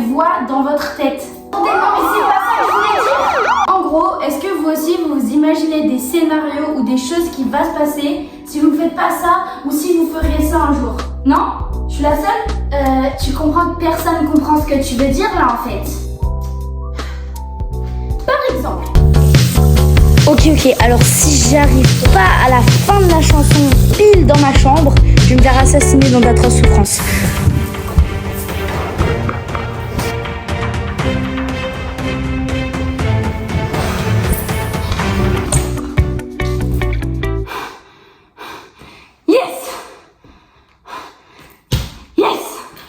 voix dans votre tête. Non mais c'est pas ça que je voulais dire. En gros, est-ce que vous aussi vous imaginez des scénarios ou des choses qui vont se passer si vous ne faites pas ça ou si vous feriez ça un jour? Non? Je suis la seule? Tu comprends que personne comprend ce que tu veux dire là en fait. Par exemple. Ok, alors si j'arrive pas à la fin de la chanson pile dans ma chambre, je vais me faire assassiner dans d'atroces souffrances.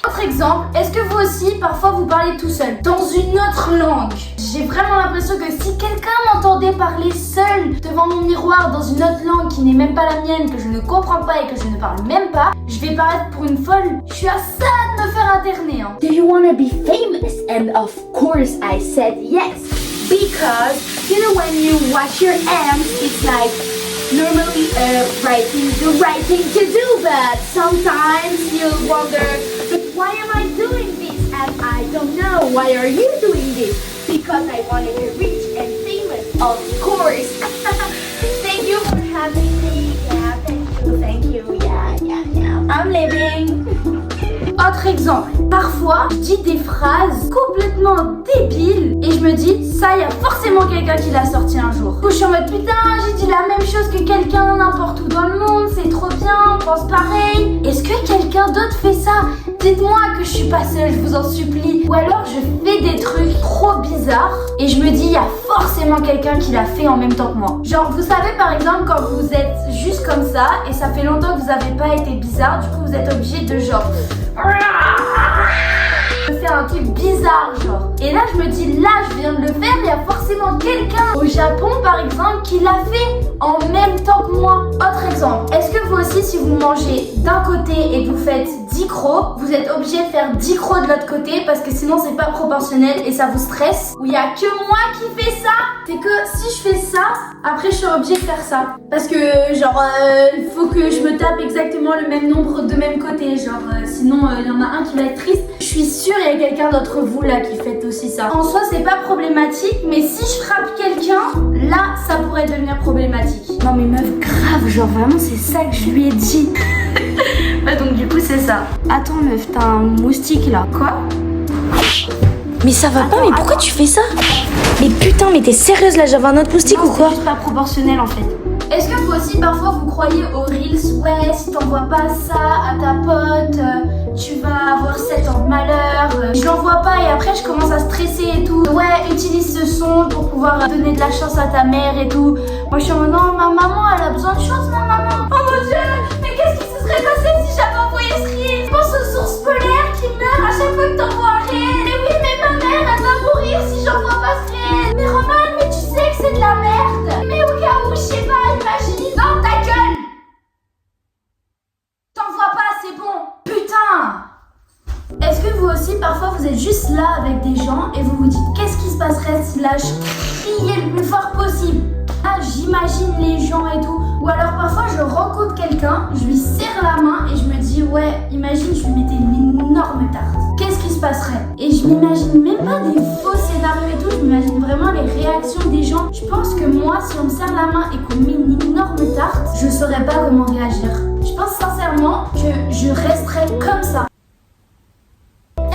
Autre exemple, est-ce que vous aussi, parfois vous parlez tout seul, dans une autre langue? J'ai vraiment l'impression que si quelqu'un m'entendait parler seul devant mon miroir dans une autre langue qui n'est même pas la mienne, que je ne comprends pas et que je ne parle même pas, je vais paraître pour une folle. Je suis à ça de me faire interner. Hein. Do you wanna be famous? And of course I said yes. Because, you know, when you wash your hands, it's like normally writing the right thing to do, but sometimes you wonder, but why am I doing this? And I don't know, why are you doing this? Because I want to be rich and famous, of course. Thank you for having me. Yeah, thank you, yeah. I'm living. Autre exemple, parfois je dis des phrases complètement débiles et je me dis ça, il y a forcément quelqu'un qui l'a sorti un jour. Du coup, je suis en mode putain, j'ai dit la même chose que quelqu'un n'importe où dans le monde, c'est trop bien, on pense pareil. Est-ce que quelqu'un d'autre fait ça? Dites-moi que je suis pas seule, je vous en supplie. Ou alors je fais des trucs trop bizarres et je me dis il y a forcément quelqu'un qui l'a fait en même temps que moi. Genre vous savez par exemple quand vous êtes juste comme ça et ça fait longtemps que vous avez pas été bizarre, du coup vous êtes obligé de genre de faire un truc bizarre genre. Et là je me dis là je viens de le faire, il y a forcément quelqu'un au Japon par exemple qui l'a fait en même temps que moi. Autre exemple, est-ce que vous aussi si vous mangez d'un côté et que vous faites 10 crocs, vous êtes obligé de faire 10 crocs de l'autre côté parce que sinon c'est pas proportionnel et ça vous stresse? Ou il y a que moi qui fais ça? C'est que si je fais ça, après je suis obligée de faire ça. Parce que genre il faut que je me tape exactement le même nombre de même côté. Genre sinon il y en a un qui va être triste. Je suis sûre il y a quelqu'un d'entre vous là qui fait aussi ça. En soi c'est pas problématique, mais si je frappe quelqu'un, là ça pourrait devenir problématique. Non mais meuf, grave, genre vraiment c'est ça que je lui ai dit. Bah donc du coup c'est ça. Attends meuf, t'as un moustique là. Quoi? Mais ça va pas, mais pourquoi tu fais ça? Mais putain, mais t'es sérieuse là, j'avais un autre moustique ou quoi? C'est juste pas proportionnel en fait. Est-ce que vous aussi parfois vous croyez aux reels? Ouais, si t'envoies pas ça à ta pote, tu vas avoir 7 ans de malheur. Je l'envoie pas et après je commence à stresser et tout. Ouais, utilise ce son pour pouvoir donner de la chance à ta mère et tout. Moi je suis en mode non, ma maman elle a besoin de chance, ma maman. Oh mon dieu, mais qu'est-ce qui se serait passé si j'avais envoyé ce reel? Pense aux ours polaires qui meurent à chaque fois que t'envoies un reel. Mais oui, mais ma mère elle va mourir si j'envoie pas ce reel. Mais Roman, mais tu sais que c'est de la merde. Mais au cas où, je sais pas, imagine. Non, ta gueule. T'envoies pas, c'est bon. Putain. Est-ce que vous aussi, parfois, vous êtes juste là avec des gens et vous vous dites qu'est-ce qui se passerait si là je criais le plus fort possible? Là, j'imagine les gens et tout. Ou alors parfois, je rencontre quelqu'un, je lui serre la main et je me dis ouais, imagine, je lui mettais une énorme tarte. Qu'est-ce qui se passerait? Et je m'imagine même pas des faux scénarios et tout, je m'imagine vraiment les réactions des gens. Je pense que moi, si on me serre la main et qu'on met une énorme tarte, je saurais pas comment réagir. Je pense sincèrement que je resterais comme ça.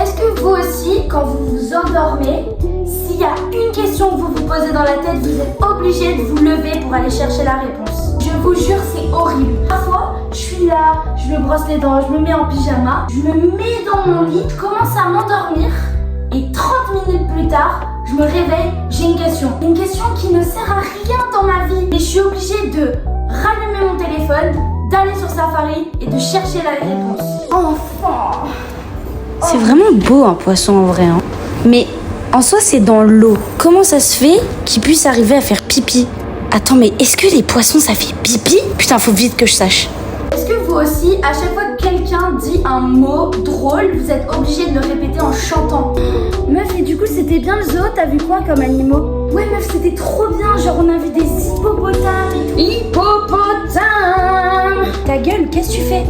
Est-ce que vous aussi, quand vous vous endormez, s'il y a une question que vous vous posez dans la tête, vous êtes obligé de vous lever pour aller chercher la réponse? Je vous jure, c'est horrible. Parfois, je suis là, je me brosse les dents, je me mets en pyjama, je me mets dans mon lit, je commence à m'endormir et 30 minutes plus tard, je me réveille, j'ai une question. Une question qui ne sert à rien dans ma vie. Mais je suis obligée de rallumer mon téléphone, d'aller sur Safari et de chercher la réponse. Enfin! C'est vraiment beau un poisson en vrai, hein. Mais en soi c'est dans l'eau. Comment ça se fait qu'il puisse arriver à faire pipi? Attends, mais est-ce que les poissons ça fait pipi? Putain, faut vite que je sache. Est-ce que vous aussi, à chaque fois que quelqu'un dit un mot drôle, vous êtes obligé de le répéter en chantant? Meuf, et du coup c'était bien le zoo, t'as vu quoi comme animaux? Ouais meuf, c'était trop bien, genre on a vu des hippopotames et tout. Hippopotame! Ta gueule, qu'est-ce que tu fais?